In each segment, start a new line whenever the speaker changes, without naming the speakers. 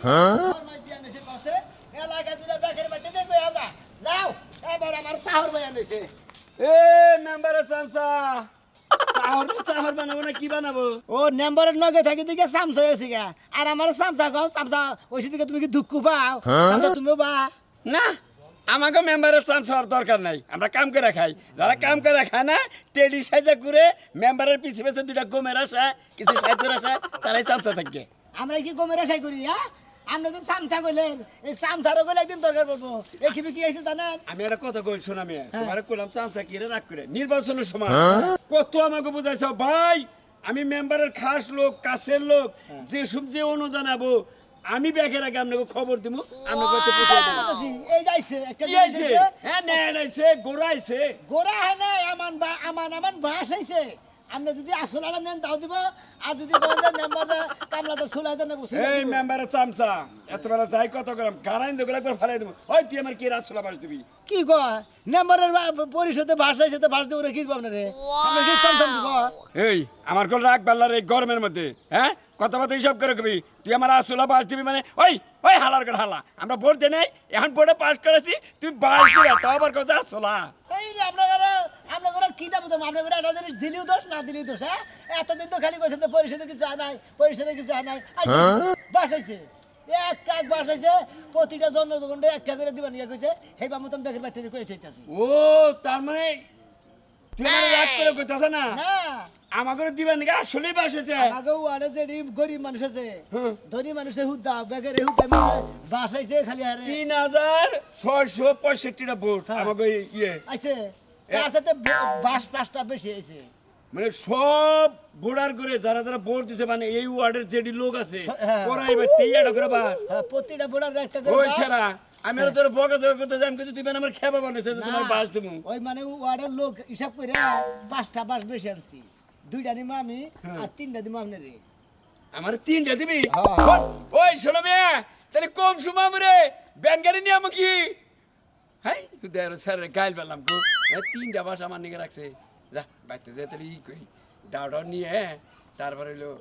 ফরমাইশ দিয়া নেছে পাশে এলাকা জুড়ে বেকের বাচ্চা দেখো আগা যাও এবার আমার সাহর ভাইয়া নেছে
এ মেম্বারের চামচা সাহর বানাবো না কি বানাবো?
ও নাম্বারের নগে থাকি দিকে সামসা হয়েছে গা আর আমার সামসা গাও সামসা ওইসি দিকে তুমি কি দুঃখ পাও সামসা তুমিও বা
না, আমাকে মেম্বারের চামচা হওয়ার দরকার নাই। আমরা কাম করে খাই, যারা কাম করে খায় না টেডি সাইজা করে মেম্বারের পিছে পিছে দুইটা গমের আসা কিছু সাহায্যের আসা তারাই চামচা থাকে।
আমরা কি গমের আশাই করি হ্যাঁ আমরা তো সামসা কইলেন এই সামসারও কইলে একদিন দরকার পড়বো এই কি আইছে জানেন
আমি একটা কথা কই শোনা মেয়ে, তোমার কইলাম চামচা কিরে রাগ করে নির্বাচনের সময় কত আমাকে বুঝাইছ ভাই, আমি মেম্বারের খাস লোক কাছের লোক যে সব যে অনুদান আবো আমি ব্যাগের আগে আপনাকে খবর দিব, আপনাকে কত পৌঁছে দেব।
এই যাইছে একটা
কি
জিনিস
আইছে?
আইছে
হ্যাঁ নেন আইছে, গোড়া আইছে।
গোরা হয় না আমান বাস আইছে আমরা যদি আসলাটা নেন তাও দিব আর যদি বলেন নাম্বার কামলাতে সুলাই দেন বসে
এই মেম্বারের চামচা এতবেলা যাই কত গ্রাম গারাইন যেগুলো একবার ফেলাই দেবো। ওই তুই আমার কি রাজসোলা বাস দিবি?
কি কয় নাম্বারের পরিষদে ভাষা আইছে তো ভাষ দেবো কি দিব আপনারে আমরা কি সামসাম দিব
এই আমার কল রাখ পাল্লার এই গরমের মধ্যে হ্যাঁ কথাবার্তা হিসাব করে কবি তুই আমার রাজসোলা বাস দিবি মানে ওই ওই হালার করে হালা আমরা ভোট দেয় নাই এখন ভোটে পাস করেছি তুই বাস দিবে তাও আবার কথা রাজসোলা।
এই যে আপনারা কি দাবো তো আপনারা একটা জিনিস দিলিও দোষ না দিলিও দোষ হ্যাঁ এতদিন তো খালি কইছেন তো পরিষদে কিছু হয় নাই পরিষদে কিছু হয় নাই আইছে বাস আইছে এক কাক বাস আইছে প্রতিটা জনগণে একটা করে দিবেন ইয়া কইছে হেবা মতন বেকের বাচ্চা কই চাইতাছি
ও তার মানে তুই আমার রাগ করে কইতাছ না
না
আমাকে দিবেন নাকি আসলেই বাস আছে?
আগে ওয়ারে যে গরিব মানুষ আছে ধনী মানুষের হুদ্দা বেকের হুদ্দা বাস আইছে খালি আরে
3665টা ভোট আমাকে ইয়ে
আইছে তার সাথে বাস পাঁচটা বেশি আইছে
মানে সব ভোটার করে যারা যারা ভোট দিছে মানে এই ওয়ার্ডের যেটি লোক আছে
হ্যাঁ।
ওরা এবার 23টা করে বাস
হ্যাঁ প্রতিটা বোলার একটা করে
ওই
বাস।
ছাড়া আমি আর তোর বকা জোর করতে যাই কিন্তু তুই আমার খেবা বানাইছে
না,
তোমার বাস দেবো।
ওই মানে ওয়ার্ডের লোক হিসাব করে পাঁচটা বাস বেশি আনছি দুইটা দিমো আমি আর তিনটা দিমো আপনারে
আমার 3টা দিবি?
হ্যাঁ।
ওই শোনো মেয়ে তাহলে কম সময় রে ব্যান গাড়ি নিয়ে আমাকে হ্যাঁ দেড় স্যার গাইল পেলাম গো 3টা বাস আমার নিকে রাখছে যা বাইতে যাই তাহলে ই করি দাওটা নিয়ে তারপরে হলো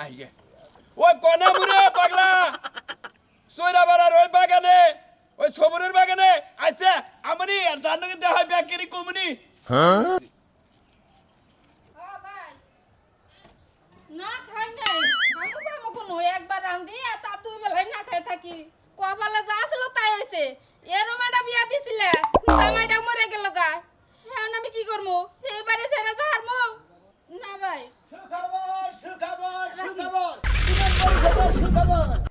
আই গে ওই কনা মুরে পাগলা সৈরা বাড়ার ওই বাগানে ওই সবরের বাগানে আচ্ছা আমারই আর জানো কিন্তু হয় ব্যাকেরি কমনি
না খাই নাই আমি পাবো কোনো একবার রান্ধি আর তার দুই বেলায় না খাই থাকি কপালে যা ছিল তাই হইছে এরম একটা বিয়া দিছিলে জামাইটা মরে গেল গা এখন আমি কি করবো এবারে ছেড়ে যাহারমো না ভাই
সুখবর সুখবর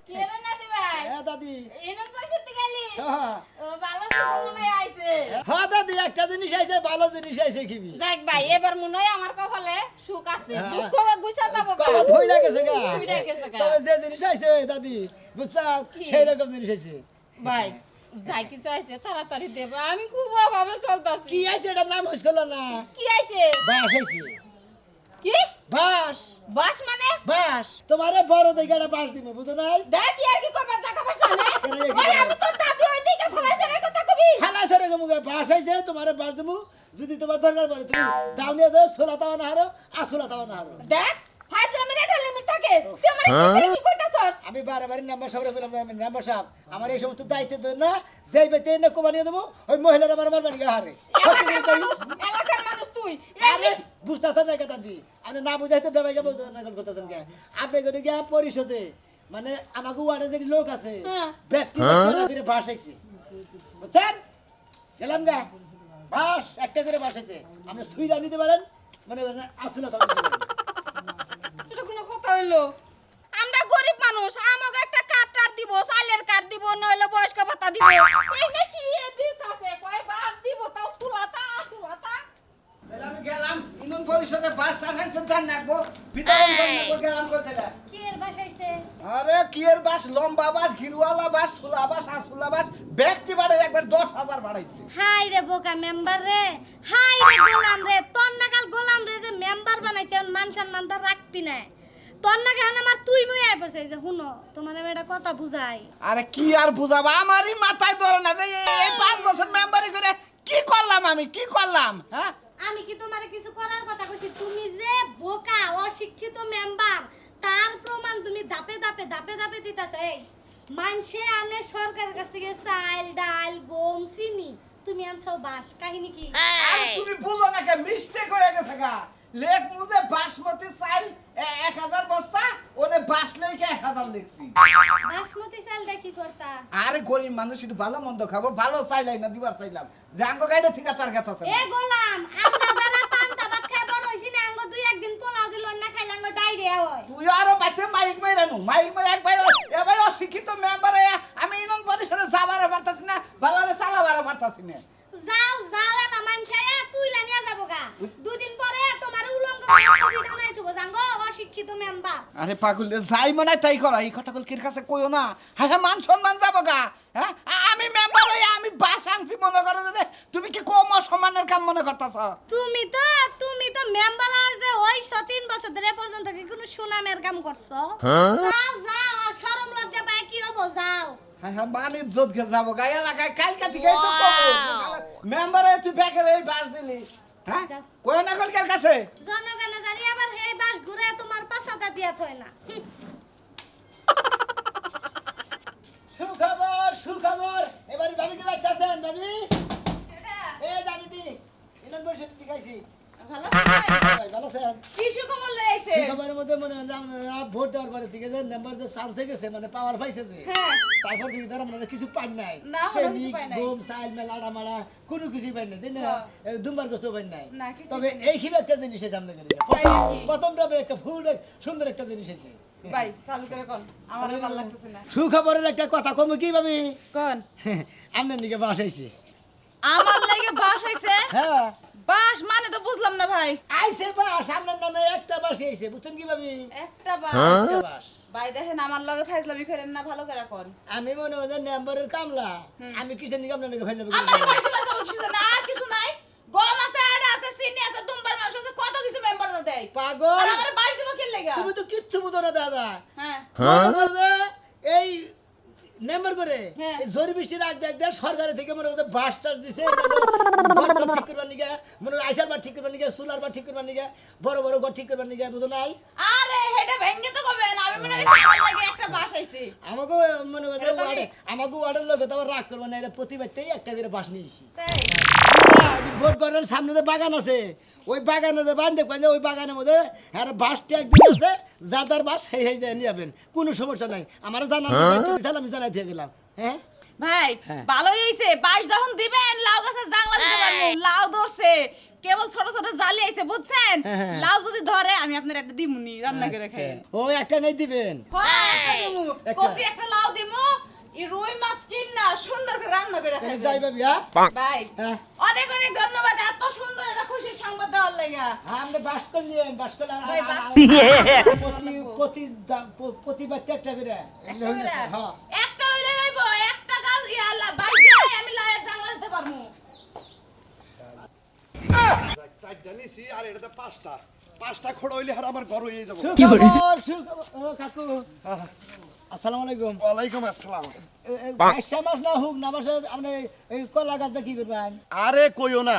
কি রে না দি ভাই
হ্যাঁ দাদি
এনন পরিস্থিতি থেকে গেলি
হ্যাঁ
ও ভালো কিছু মনে হয় আইছে
হ্যাঁ দাদি একটা জিনিস আইছে ভালো জিনিস আইছে কিবি
যাক ভাই এবার মনে হয় আমার কপালে সুখ আছে
হ্যাঁ।
দুঃখ গুছা যাবো গা
কবে ভুইলা গেছে গা
ভুইলা গেছে গা।
তবে যে জিনিস আইছে দাদি বুঝছা
কি?
সেই রকম জিনিস আইছে
ভাই যাই কিছু আইছে তাড়াতাড়ি দেবা আমি খুব অভাবে চলতাছি
কি আইছে এটার নাম হইছ করলো না
কি আইছে
বাস আইছে
কি
বাস
বাস মানে
বাস তোমারে বড় দেখে একটা বাস দিব বুঝো নাই
দেখ কি আর কি করবার জায়গা পয়সা নেই
কেন এই
ওই আমি তোর দাদি ওই দিকে ফলাইছে রে কথা কবি
হালা সরে গমুগে বাস আইছে তোমারে বাস দিব যদি তোমার দরকার পড়ে তুমি দাউনিয়া দাও সোলা তাও না হারো আসলা তাও না হারো
দেখ ফাইজলামের একটা লিমিট থাকে তুই আমারে কি কইতাছস
আমি বারে নাম্বার সাহেব বললাম নাম্বার সাহেব আমার এই সমস্ত দায়িত্ব দেন না যেই বেতে না কোবানিয়ে দেবো ওই মহিলারা আমার বাড়ি হারে
এলাকার মানুষ তুই
আরে বুঝতেছেন না কথা দি আপনি না বুঝাইতে বেবাইকে নকল করতেছেন কে আপনি যদি গিয়া পরিষদে মানে আমাকে ওয়ার্ডে যে লোক আছে
হ্যাঁ।
ব্যক্তি করে বাস আইছে বুঝছেন গেলাম গা বাস একটা করে বাস আইছে আপনি সুইরা নিতে পারেন মানে আসলে তো
এটা কোনো কথা হইলো আমরা গরিব মানুষ আমাকে একটা কার্ড দিব চালের কার্ড দিব নইলে বয়স্ক ভাতা দিব এই না কি দিত আছে কয় বাস দিব তাও সুলাতা
আমি গেলাম ইউনিয়ন পরিষদে বাস আসাইছে ধান রাখবো বিতরণ করবো গেলাম করতে
কি এর বাসাইছে
আরে কি এর বাস লম্বা বাস ঘিরওয়ালা বাস সুলা বাস আসুলা বাস ব্যক্তি বাড়ে একবার 10,000 বাড়াইছে
হাই রে বোকা মেম্বার রে হাই রে গোলাম রে তোর নাগাল গোলাম রে যে মেম্বার বানাইছে মান সম্মান তো রাখবি না তোর নাগাল আমার তুই মুই আই পড়ছে যে হুনো তোমার আমি একটা কথা বুঝাই
আরে কি আর বুঝাবো আমারই মাথায় ধরে না যে এই 5 বছর মেম্বারি করে কি করলাম আমি কি করলাম হ্যাঁ
আমি কি তোমারে কিছু করার কথা কইছি তুমি যে বোকা অশিক্ষিত মেম্বার তার প্রমাণ তুমি দাপে দাপে দিতাছ এই মানুষে আনে সরকারের কাছ থেকে চাল ডাল গম চিনি তুমি আনছো বাস কাহিনী কি
আরে তুমি বুঝো না কে মিস্টেক হয়ে গেছে গা লেখ মুজে বাসমতি চাল 1000 বস্তা ওনে বাস লইকে 1000 লিখছি
বাসমতি চালটা কি করতা
আরে গরিব মানুষ একটু ভালো মন্দ খাবো ভালো চাইলাই না দিবার চাইলাম জাঙ্গো গাইডে থেকে তার কথা আছে
এ গোলাম আমরা যারা পান্তা ভাত খাই বড় হইছি না আঙ্গ দুই একদিন পোলাও দিল না খাইলে আঙ্গ ডায়রিয়া হয়
তুই আরো বাইতে মাইক মাইরানু মাইক মাই এক ভাই এ ভাই অশিক্ষিত মেম্বার আমি ইনন পরিষদে যাবার পারতাছি না ভালো করে চালাবার পারতাছি না
যাও যাও এলা মানুষে তুইলা নিয়ে যাবো গা দুদিন পরে তোমার উলঙ্গ করে ছবিটা নাই থবো জাঙ্গো অশিক্ষিত মেম্বার
আরে পাগল যাই মনে তাই করা এই কথা কির কাছে কইও না হ্যাঁ মান সম্মান যাবো গা হ্যাঁ আমি মেম্বার হই আমি বাস আনছি মনে করে যে তুমি কি কম অসম্মানের কাম মনে করতাছ
তুমি তো মেম্বার হইছে ওই 3 বছর ধরে পর্যন্ত কি কোনো সুনামের কাম করছো যাও যাও আর শরম লজ্জা পায় কি হবো যাও
হ্যাঁ হ্যাঁ মান ইজ্জত কে যাবো গা এলাকায় কালকা থেকে তো কবো মেম্বার হই তুই বেকার এই বাস দিলি হ্যাঁ কই না কলকার কাছে
জনগণে জানি আবার এই বাস ঘুরে তোমার পাছাটা দিয়া থয় না
সুখবর এবারে ভাবি কি বাইতাছেন ভাবি এ জানি দি ইনন বসে দিকাইছি
ভালো আছে
ভালো আছেন
কি সুখবর লই আইছে
সুখবরের মধ্যে মনে হয় ভোট দেওয়ার পরে থেকে যে নাম্বার যে চান্সে গেছে মানে পাওয়ার পাইছে যে
হ্যাঁ
তারপর থেকে তারা মানে কিছু পাই নাই
না, কোনো
চেনি
কিছু পাই নাই।
গম চাল মেলাড়া মারা কোনো কিছু পাই নাই তাই না দুম্বার গোস্ত পাই নাই
না, কিছু
তবে এই খিবে একটা জিনিস আছে আমরা করি
তাই নাকি?
প্রথমটা একটা ফুল সুন্দর একটা জিনিস আছে
ভাই চালু করে কোন আমার ভালো লাগতেছে না
সুখবরের একটা কথা কম কি ভাবি
কোন
আপনার দিকে বাসাইছে
আমার লাগে বাস আইছে
হ্যাঁ
বাস মানে তো বুঝলাম না ভাই
আইছে বাস আপনার নামে একটা বাসে আইছে বুঝছেন কি ভাবি
একটা বাস
একটা বাস
ভাই দেখেন আমার লগে ফাইজলামি করেন না ভালো করে কোন
আমি মনে হয় যে নাম্বারের কামলা আমি কিসের নিকে আপনার নিকে ফেলে
আমার ভাই দিবা যাবো কিছু না আর কিছু নাই গম আছে আড়া আছে চিনি আছে দুম্বার মাংস আছে কত কিছু মেম্বার না দেয়
পাগল
আর আমার বাস দিব কি লাগা
তুমি তো কিচ্ছু বুঝো না দাদা
হ্যাঁ
মনে করো যে এই নাম্বার করে
হ্যাঁ।
এই জরি বৃষ্টির আগ দেখ দেখ সরকারের থেকে মনে হচ্ছে বাস টাস দিছে ঘর টর ঠিক করবার নিকে মনে হয় আইসার বার ঠিক করবার নিকে সুলার বার ঠিক করবার নিকে বড় বড় ঘর ঠিক করবার নিকে বুঝো নাই
আরে হেডা ভেঙ্গে তো কবে না আমি মনে হয় আমার লাগে একটা বাস আইছে
আমাকে মনে করে
এটা তো
ওয়ার্ডে আমাকে ওয়ার্ডের লোক তো আবার রাগ করবো না এটা প্রতিবারতেই একটা করে বাস নিয়েছি
তাই
ভোট করার সামনে যে বাগান আছে ওই বাগানে যে বান দেখবেন যে ওই বাগানের মধ্যে আর বাসটা একদিন আছে যার যার বাস সেই সেই যায় নিয়ে যাবেন কোনো সমস্যা নাই আমার জানার দায়িত্ব দিয়েছিলাম, আমি জানাই দিয়ে গেলাম হ্যাঁ
ভাই
হ্যাঁ।
ভালোই হইছে বাস যখন দিবেন লাউ গাছে জাংলা দিতে পারবো লাউ ধরছে কেবল ছোট ছোট জালি আইছে বুঝছেন
হ্যাঁ।
লাউ যদি ধরে আমি আপনার একটা দিমুনি রান্না করে খাই
ও একটা নেই দিবেন
হ্যাঁ একটা দিমু
একটা।
কষি একটা লাউ দিমু এই রুই মাছ কিনা সুন্দর করে রান্না করে
তাহলে
খাই
যাই ভাবি হ্যাঁ
ভাই
হ্যাঁ।
অনেক অনেক ধন্যবাদ এত সুন্দর একটা খুশি সংবাদ দেওয়ার লাগা
হ্যাঁ, আমরা বাস করলেন বাস করলে
ভাই, বাস।
প্রতিবারতে একটা করে
একটা করে?
হ্যাঁ
একটা হইলে হইব একটা গাছ ইয়ালা বাস দিয়ে আমি লাউয়ের জাংলা দিতে পারবো
চারটা নিছি আর এটা পাঁচটা খড় হইলে আর আমার ঘর হয়ে যাবো
সুখবর ও কাকু আসসালামু আলাইকুম
ওয়ালাইকুম আসসালাম
বাইশা মাস না হোক না মাসে আপনি এই কলা গাছটা কি করবেন
আরে কইও না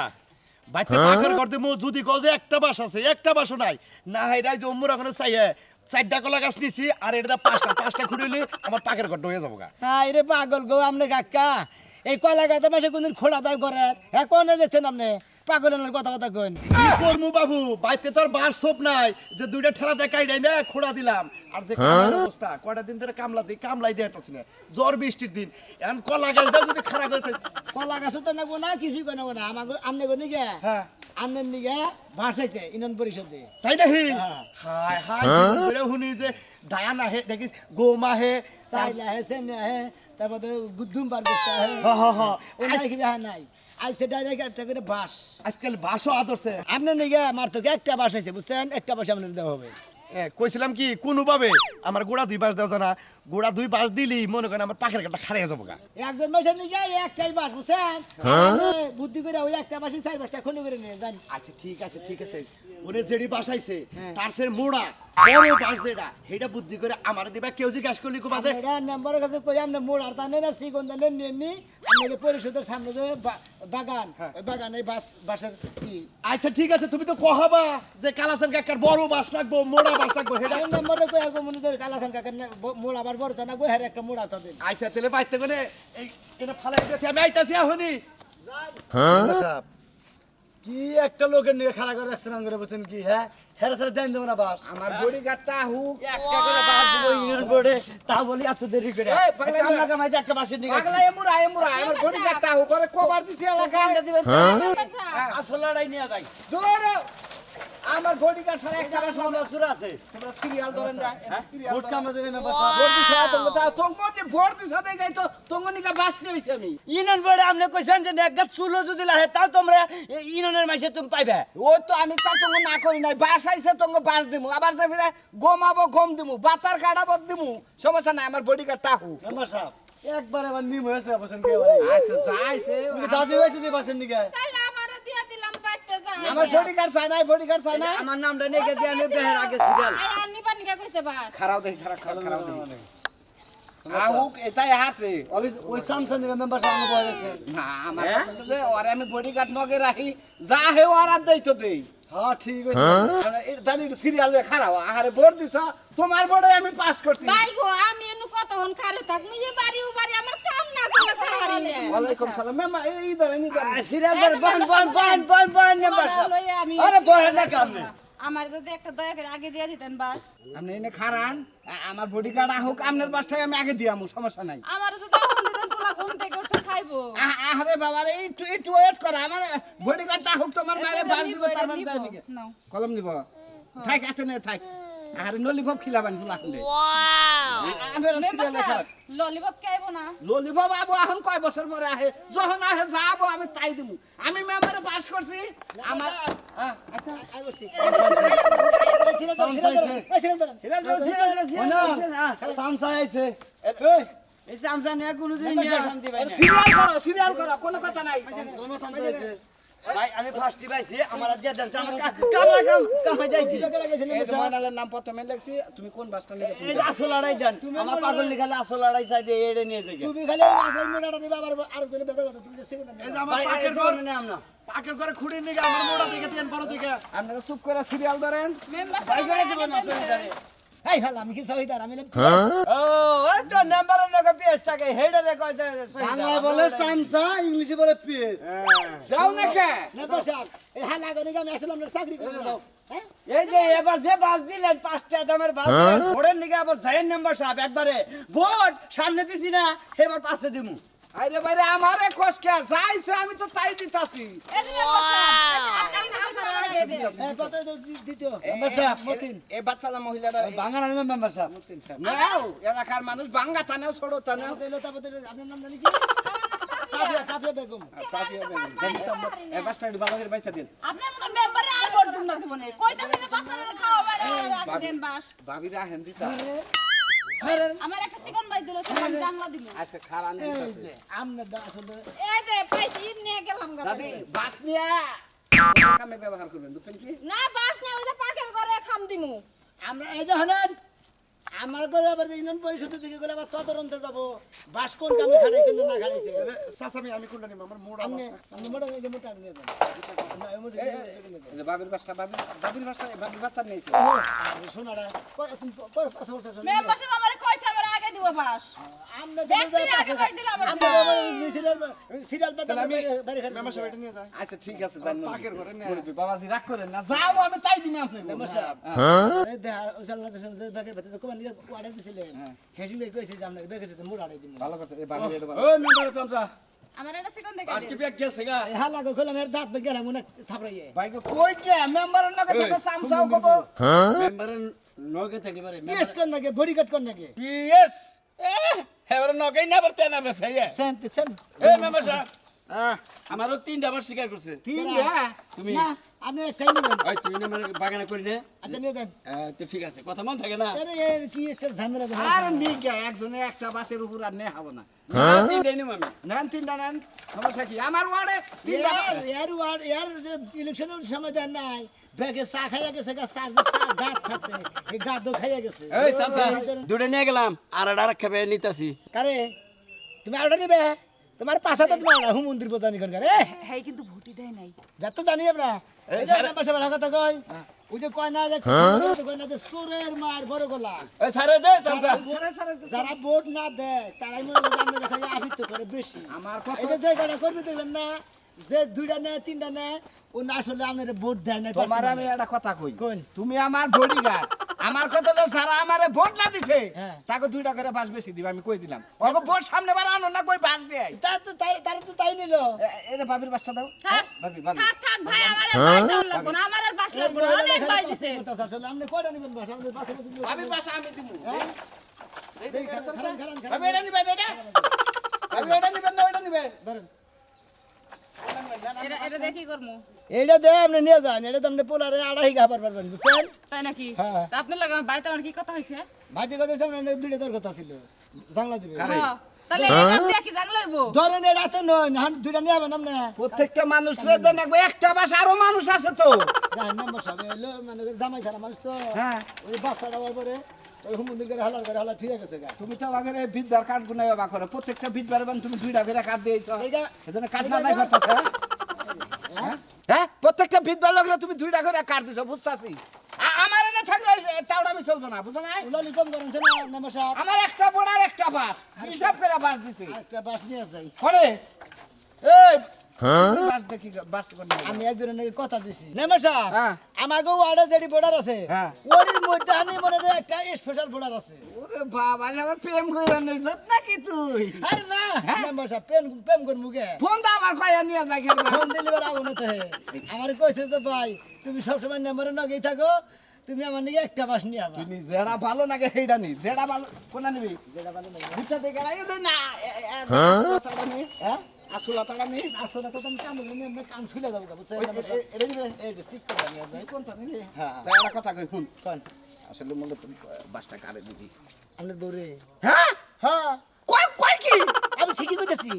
বাইতে পাখের ঘর দিমু যদি কও যে একটা বাস আছে একটা বাসও নাই না হাইরাই জম্মুর ওখানে চাইয়ে চারটা কলা গাছ নিছি আর এটা পাঁচটা খুঁড়ে হইলে আমার পাখের ঘরটা হয়ে যাবো গা
হ্যাঁ রে পাগল গো আপনি কাকা এই কলা গাছে মাসে কোনদিন খোলা দেয় ঘরের হ্যাঁ কোনে দেখছেন আপনি পাগলের কথা কইন
কি করমু বাবু বাইতে তোর বাস সোপ নাই যে দুইটা ঠেলা দিয়ে কাইডাই না খোড়া দিলাম আর যে কামলার অবস্থা কয়টা দিন ধরে কামলাই দিয়ে হাঁটতাছি না জ্বর বৃষ্টির দিন এখন কলা গাছটা যদি খারাপ হয়ে
কলা গাছে তো নেবো না কিছুই করে নেবো না আমাকে আমনে গো নিগে
হ্যাঁ
আমনের নিগে ভাসাইছে ইউনিয়ন পরিষদে
তাই নাকি
হ্যাঁ।
হায় হায় জীবন করে শুনি যে ধান আহে দেখিস গম আহে
চাইলে আহে চেনে আহে তারপরে দুমবার করতে আহে
হ হ হ
ওনার কি বিহা নাই আইসে ডাইরেক্ট একটা করে বাস
আজকাল বাসও আদরছে
আপনার নিগে আমার তো একটা বাস আছে বুঝছেন একটা বাস আপনার দেওয়া হবে
কইছিলাম কি কোনোভাবে আমার গোড়া দুই বাস দেওয়া জানা গোড়া দুই বাস দিলি মনে করেন আমার পাখের কাটা খারিয়ে যাবো গা
একজন মাসের নিগে একটাই বাস বুঝছেন বুদ্ধি করে ওই একটা বাসে চার পাঁচটা খনি করে নিয়ে জানি
আচ্ছা ঠিক আছে ওনে যেড়ি বাসাইছে
হ্যাঁ।
তার সে মোড়া বড় বাস যেটা সেটা বুদ্ধি করে আমার দিবা কেউ জিজ্ঞাসা করলি কোবা যে
এটা নাম্বারের কাছে কই আমনে মোড় আর টানেন আর সিগন টানেন নিয়ে আপনাদের পরিষদের সামনে যে বাগান ওই বাগানে বাসের কি
আচ্ছা ঠিক আছে তুমি তো কহাবা যে কালাচান কাকার বড় বাস লাগবো মোড়া বাস লাগবো সেটা
এই নাম্বারে কই আগে মনে করে কালাসান কাকার মোড় আবার বড় টানা গো হ্যাঁ একটা মোড় আতা দেন
আচ্ছা তাহলে বাইতে করে এই এটা ফালাই দিতে আমি আইতাছি এখনই
সাহেব কি একটা লোকের নিয়ে খাড়া করে রাখছেন আঙ্গুরে বলছেন কি হ্যাঁ হেরা সারা দেন দেবো না বাস
আমার বডিগার্ডটা হুক
একটা করে বাস দিব ইউনিয়ন বোর্ডে তা বলি এত দেরি করে
এই, পাগলা
কামলা কামাই যে একটা বাসের নিয়ে
পাগলা এমুরা আমার বডিগার্ডটা হুক করে কভার দিছি এলাকায়
দিবেন
মেম্বার সাহেব
আসল লড়াই নিয়ে যাই
দূর আমার বডিগার্ড সারা একটা
একটা সন্ধ্যা সুর আছে
তোমরা সিরিয়াল ধরেন না সিরিয়াল
ভোট কামলা দেবেন মেম্বার সাহেব
ভোট দিছে তোমরা ভোট দিছে দেই যাই তো তোমরা বাস নিয়েছি আমি
ইউনিয়ন বোর্ডে আপনি কইছেন যে একটা চুলো যদি লাহে তাও তোমরা ইউনিয়নের মাইসে তুমি পাইবে
ওই তো আমি তার সঙ্গে না করি নাই বাস আইছে তোমাকে বাস দিমু আবার যে ফিরে গমাবো গম দিমু বাতার কাটাবো দিমু সমস্যা নাই আমার বডিগার্ড টাহু
মেম্বার সাহেব একবার এবার নিম হয়েছে বসেন কি এবারে
আচ্ছা যাইছে
দাদি হয়েছে দিয়ে বাসের নিকে
তাইলে আমারে দিয়া দিলাম বাচ্চা যা
আমার বডিগার্ড চাই নাই বডিগার্ড চাই না
আমার নামটা নিয়ে গিয়ে দিয়ে আমি দেহের আগে সিরিয়াল
আই আন্নি বানিকা কইছে বাস
খারাপ দেখি খারাপ দেখি আহুক এটাই হাসে
ওই সামসান মেম্বার সাহেব বলে গেছে
না আমার বলতে ওরে আমি বডিগার্ড নগে রাখি যা হে ওরা দেই তো দেই
হ্যাঁ ঠিক আছে
দাদি সিরিয়াল খারাপ আহারে ভোট দিছ তোমার বোর্ডে আমি পাস করছি
ভাই গো আমি এনু কতক্ষণ খারে থাক মুই যে বাড়ি ও বাড়ি আমার কাম না করে খারি না
ওয়ালাইকুম সালাম মেমা এই ধরেন
সিরিয়াল বন মেম্বার সাহেব
লইয়া আমি
আরে বহেন না কামনে
আমার যদি একটা দয়া করে আগে দিয়ে দিতেন বাস
আপনি এনে খারান আমার বডিগার্ড আহুক আপনার বাসটাই আমি আগে দিয়ামু সমস্যা নাই
আমার যদি এখন দিতেন তোলা কোন থেকে উঠে খাইবো
আরে বাবা রে একটু ওয়েট কর আমার বডিগার্ড আহুক তোমার মায়ের বাস দিব তার বাস যায় নাকি
নাও
কলম নিব থাক এত নে থাক আরে ললিপপ খিলাবান ফুলা খুলে আমরা সিরিয়াল খারাপ
ললিপপ খাইবো না
ললিপপ আবু এখন কয় বছর পরে আহে যখন আহে যাবো আমি তাই দিমু আমি মেম্বারে পাস করছি আমার
আই বসি এই সিরিয়াল ধরেন
সামসা আইছে এই সামসা নিয়ে কোনো দিন নিয়ে শান্তি পাই না
সিরিয়াল করো কোনো কথা নাই
ভাই আমি ফার্স্টই পাইছি আমার দিয়ে দেন আমার কামাই যাইছি
এই যে ময়নালের নাম প্রথমে লিখছি তুমি কোন বাসটা নিয়ে
এই যে আসল লড়াই দেন আমার পাগল লিখালে আসল লড়াই চাই দিয়ে এড়ে নিয়ে যাই
তুমি খালি মাথায় মোড়াটা নিবা আবার আর জন্য বেদর কথা তুমি যে সিগন
এই যে আমার
ভাই
পাকের
এসে
ঘর
মনে নেই আমরা
পাকের ঘরে খুঁড়ি নিগে আমার মোড়া দিকে দেন বড় দিকে
আপনারা চুপ করে সিরিয়াল ধরেন
মেম্বার
ভাই করে
সাহেব
দেব না সহিদারে
এই হাল আমি কি সহিদার আমি
ও ওই তো নাম্বারের নাকি পিএস থাকে হেডারে কয়
বাংলায় বলে সামসা ইংলিশে বলে পিএস
যাও না কে
নেবার সাহেব এই হাল আগে আমি আসলে আমরা চাকরি করে দাও হ্যাঁ
এই যে এবার যে বাস দিলেন 5টা দামের বাস ভোটের নিকে আবার জায়েন নাম্বার সাহেব একবারে ভোট সামনে দিছি না এবার পাশে দিমু
আরে বাইরে আমারে কষ্টে যাইছে আমি তো তাই দিতাছি
এই যে মেম্বার সাহেব আপনি নাম্বার আগে দেন
এই কত দ্বিতীয়
মেম্বার সাহেব মতিন
এই বাচ্চালা মহিলাটা
বাংলা মেম্বার সাহেব
নাও এলাকার মানুষ বাঙ্গা তানেও ছোড়ো তানেও
আপনার নাম জানি কি কাফিয়া বেগম
এই বাসটা একটু ভালো করে বাইসা দিন
আপনার মতন মেম্বারে আর ভোট দিন না জীবনে কইতাছে যে বাসারে খাওয়া বাইরে আগে দেন বাস
ভাবিরা হেন দিতা
আমার একটা চিকন ভাই দিল তো আমি জানলা দিল
আচ্ছা খারান দিতাছে
আমনে আসলে
এই যে পাইছি নিয়ে গেলাম গা
দাদি বাস নিয়ে কামে ব্যবহার করবেন বুঝছেন কি
না বাস না ওই যে পাকের ঘরে খাম দিমু
আমরা এই যে হলেন আমার ঘরে আবার ইউনিয়ন পরিষদের দিকে গেলে আবার তদন্তে যাব বাস কোন কামে খাড়াইছে না খাড়াইছে
সাসামি আমি কোনটা নিব আমার মোড়া
আপনি আপনি মোটা নিয়ে যে মোটা নিয়ে যান না এর মধ্যে
এই যে বাবির বাসটা বাবির বাসটা বাবির বাচ্চা নিয়েছে
শোনাড়া তুমি 5 বছর
মেম্বার সাহেব আমারে কইছে আমার আগে দিব বাস
আমরা
ব্যক্তির আগে কই দিলাম
আমরা সিরিয়াল
তাহলে আমি
বাইরে খালি
মেম্বার সাহেব এটা নিয়ে যায়
আচ্ছা ঠিক আছে জানি
পাকের ঘরে নিয়ে
মুরব্বি বাবাজি রাগ করেন না যাও আমি তাই দিমি আপনি
এই দেখা ওসাল্লা দেশের ব্যাগের ভিতরে কোন দিকে অর্ডার দিছিলেন হেসি মেয়ে কইছে যে আপনার ব্যাগের সাথে মোড় আড়াই দিন
ভালো কথা এই বাবির এটা ভালো
ও মেম্বার চামচা
আমার এটা চিকন দেখে
আজকে ব্যাগ গেছে গা
এই হালা গো খোলা মেরে দাঁত বেগে গেলাম মনে থাপড়াইয়ে
ভাই কই কে মেম্বারের নাকি থেকে সামসাও কব
মেম্বারের নগে থাকতে পারে
পিএস কোন নাকি বডি কাট কোন নাকি
পিএস এ হেবার নগে না বর্তে না বেসাইয়া
সেন সেন
এ মেম্বার সাহেব আমারও 3টা বার স্বীকার করছে
তিনটা
তুমি
না আপনি একটাই নেবেন
ওই তুই না আমার বাগানে করি না
আচ্ছা নিয়ে যান
তো ঠিক আছে কথা মন থাকে না
আরে এর কি একটা ঝামেলা
আর নিগা একজনে একটা বাসের উপর আর নে হবো না
3টাই নিব আমি
নেন তিনটা নেন সমস্যা কি আমার ওয়ার্ডে তিনটা
এর যে ইলেকশনের সময় দেন নাই ব্যাগে চা খাইয়া গেছে গা চার চা গাত থাকছে এই গাত খাইয়া গেছে
এই চাচা দুটো নিয়ে গেলাম আর আর খাবে নিতাছি
কারে তুমি আরোটা নিবে তোমার পাশাতে তোমার হুম মন্দির প্রধান এখান কারে
হ্যাঁ কিন্তু ভোটই দেয় নাই
যা তো জানি আমরা এই যে নাম্বার সে কথা কই ওই যে কয় না যে কয় না যে সুরের মার বড় গলা
এই সারে দে চাচা
যারা ভোট না দেয় তারাই মনে করে আপনার কাছে আবৃত্ত করে বেশি
আমার
এই যে যে কটা করবি দেখবেন না যে দুইটা নেয় তিনটা নেয় ও না আসলে আপনার ভোট দেয় না
তোমার আমি একটা কথা কই
কোন?
তুমি আমার বডিগার্ড আমার কথা হলো যারা আমারে ভোট না দিছে
হ্যাঁ।
তাকে 2টা করে বাস বেশি দিবা আমি কই দিলাম ওকে ভোট সামনে বার আনো না কই বাস দেয়
তারা তো তাই নিল
এটা ভাবির বাসটা দাও
থাক
ভাবি ভাবি
থাক থাক ভাই আমার আর বাস দেওয়ার লাগবো না আমার আর বাস লাগবো না অনেক ভাই দিছে
আসলে আপনি কয়টা নিবেন বাসা আমাদের বাসা
ভাবির বাসা আমি দিমু
ভাবি এটা নিবেন এটা ভাবি এটা নিবেন না ওটা নিবেন ধরেন
এটা এটা দেখি করমু
এইটা দে আপনি নিয়ে যান এটা তো আপনি পোলারে আড়াই খাবার পারবেন বুঝছেন
তাই নাকি
হ্যাঁ।
তা আপনার লাগে আমার বাড়িতে আমার কি কথা হইছে
ভাইটি কথা সামনে দুইটা তোর কথা ছিল জানলা দিবে
হ্যাঁ তাহলে এটা দিয়ে কি জানলে হইবো
ধরেন এটা তো নয় না দুইটা নিয়ে যাবেন আপনি
প্রত্যেকটা মানুষ রে দেখবো একটা বাস আরো মানুষ আছে তো
রান নম্বর সব এলো মানে জামাই সারা মানুষ তো
হ্যাঁ
ওই বাচ্চাটা হওয়ার পরে ওই হুমুন্দির করে হালার করে হালা থুয়ে গেছে গা
তুমি তো আগে বিদ্যার কার্ড গুনাই বা করো প্রত্যেকটা বিদ্যার তুমি 2টা করে কার্ড দিয়েছো
এইটা
এজন্য কার্ড না নাই করতেছে হ্যাঁ প্রত্যেকটা বিদ্যার লোকরা তুমি 2টা করে কার্ড দিছো বুঝতাছি আমার এনে থাকলে তাওটা আমি চলবো না বুঝো না
উলালি কম করেন না নম্বর সাহেব
আমার একটা বড় আর একটা বাস হিসাব করে বাস দিছে
একটা বাস নিয়ে যাই
করে এই বাস দেখি বাস কোন
আমি একজনের নাকি কথা দিছি নম্বর সাহেব
হ্যাঁ।
আমাকেও ওয়ার্ডে যেটি বোর্ডার আছে
হ্যাঁ।
ওর মধ্যে আমি মনে হয় একটা স্পেশাল বোর্ডার আছে
ওরে বাবা আমার প্রেম কইরা নিছত নাকি তুই
আরে না নম্বর সাহেব প্রেম করবো কে
ফোন দা আবার কইয়া নিয়ে যাই খেলবা
ফোন দিলে এবার আগুন হতে আমার কইছে যে ভাই তুমি সবসময় নম্বরে নগেই থাকো তুমি আমার নাকি একটা বাস নিয়ে আবার
তুমি যেটা ভালো লাগে সেইটা নি যেটা ভালো কোনটা নিবি
যেটা ভালো লাগে
দুটা দেখে রাই না আসলাটা নি হ্যাঁ আসলাটা নি
আসলে তো তুমি কান ধরে নিয়ে কান ছুলে যাবো বুঝছো
এটা নিবে
এই যে সিট করে নিয়ে যাই
কোনটা নিবি
হ্যাঁ।
তাই একটা কথা কই শুন
কোন
আসলে মনে তুমি বাসটা কারে দিবি
আপনার বউরে
হ্যাঁ
হ্যাঁ
কই কই কি
আমি ঠিকই কইতেছি